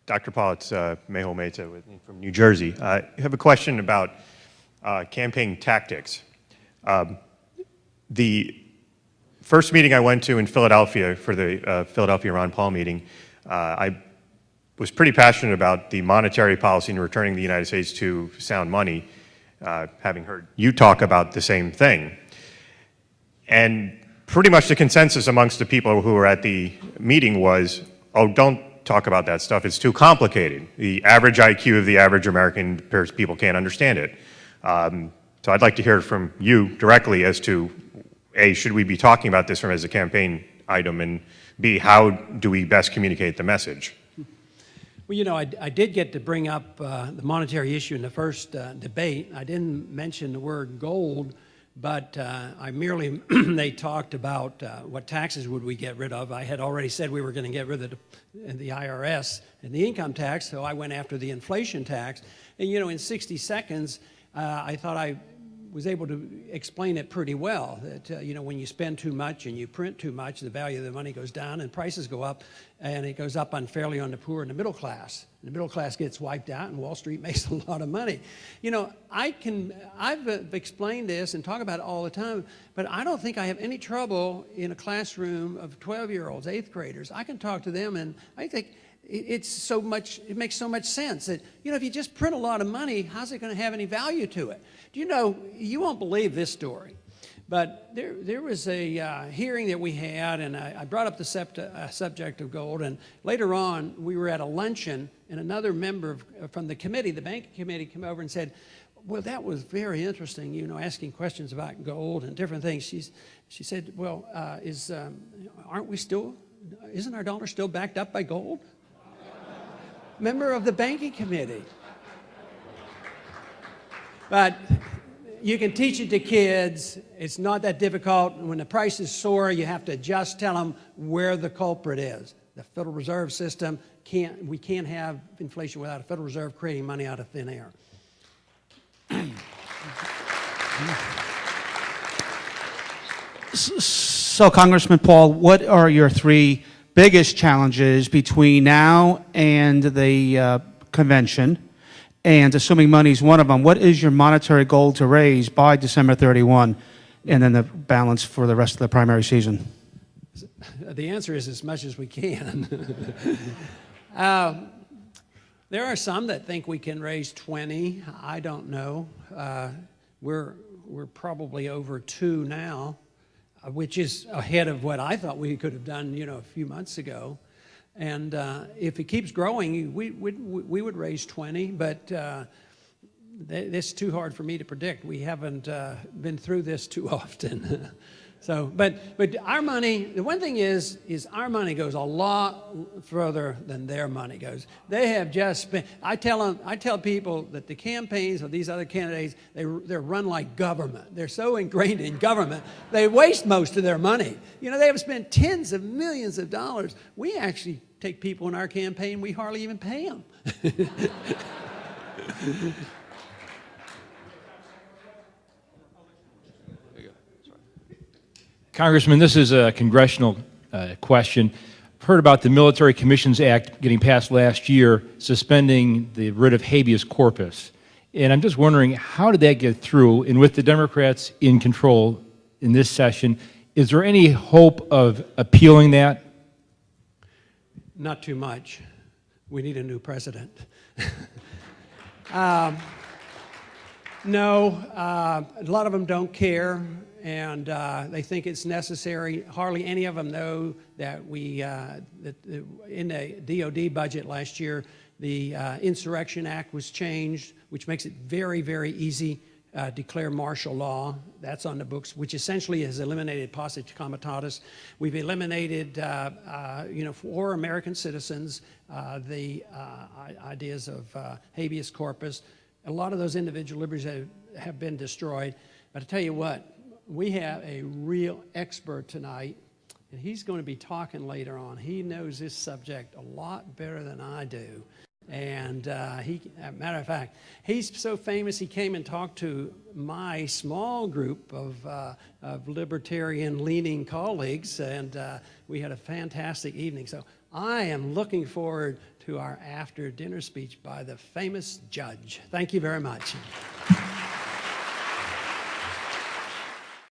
Dr. Paul, it's Mehul Mehta from New Jersey. I have a question about campaign tactics. The first meeting I went to in Philadelphia for the Philadelphia Ron Paul meeting, I was pretty passionate about the monetary policy and returning the United States to sound money, having heard you talk about the same thing. And pretty much the consensus amongst the people who were at the meeting was, oh, don't talk about that stuff, it's too complicated. The average IQ of the average American people can't understand it. So I'd like to hear from you directly as to, A, should we be talking about this as a campaign item, and B, how do we best communicate the message? Well, you know, I did get to bring up the monetary issue in the first debate. I didn't mention the word gold, but I merely, they talked about what taxes would we get rid of. I had already said we were going to get rid of the IRS and the income tax, so I went after the inflation tax. And, you know, in 60 seconds, I thought I was able to explain it pretty well, that, you know, when you spend too much and you print too much, the value of the money goes down and prices go up, and it goes up unfairly on the poor and the middle class. The middle class gets wiped out and Wall Street makes a lot of money. You know, I've explained this and talk about it all the time, but I don't think I have any trouble in a classroom of 12-year-olds, 8th graders. I can talk to them, and I think it makes so much sense that, you know, if you just print a lot of money, how's it going to have any value to it? Do you know, you won't believe this story, but there was a hearing that we had, and I brought up the subject of gold, and later on we were at a luncheon, and another member from the committee, the banking committee, came over and said, well, that was very interesting, you know, asking questions about gold and different things. She said, well, isn't our dollar still backed up by gold? Member of the banking committee. But you can teach it to kids. It's not that difficult. When the prices soar, you have to just tell them where the culprit is. The Federal Reserve System we can't have inflation without a Federal Reserve creating money out of thin air. So, Congressman Paul, what are your three biggest challenges between now and the convention? And assuming money is one of them, what is your monetary goal to raise by December 31, and then the balance for the rest of the primary season? The answer is as much as we can. There are some that think we can raise 20. I don't know. We're probably over 2 now, which is ahead of what I thought we could have done, you know, a few months ago. And if it keeps growing, we would raise 20, but it's too hard for me to predict. We haven't been through this too often. So, but our money, the one thing is our money goes a lot further than their money goes. They have just spent, I tell people that the campaigns of these other candidates, they're run like government. They're so ingrained in government, they waste most of their money. You know, they have spent tens of millions of dollars. We actually take people in our campaign, we hardly even pay them. Congressman, this is a congressional question. I've heard about the Military Commissions Act getting passed last year, suspending the writ of habeas corpus. And I'm just wondering, how did that get through? And with the Democrats in control in this session, is there any hope of appealing that? Not too much. We need a new president. No, a lot of them don't care, and they think it's necessary. Hardly any of them know that in the DOD budget last year, the Insurrection Act was changed, which makes it very, very easy to declare martial law. That's on the books, which essentially has eliminated posse comitatus. We've eliminated, for American citizens, the ideas of habeas corpus. A lot of those individual liberties have been destroyed. But I tell you what, we have a real expert tonight, and he's going to be talking later on. He knows this subject a lot better than I do. And matter of fact, he's so famous he came and talked to my small group of libertarian-leaning colleagues, and we had a fantastic evening. So I am looking forward to our after-dinner speech by the famous judge. Thank you very much.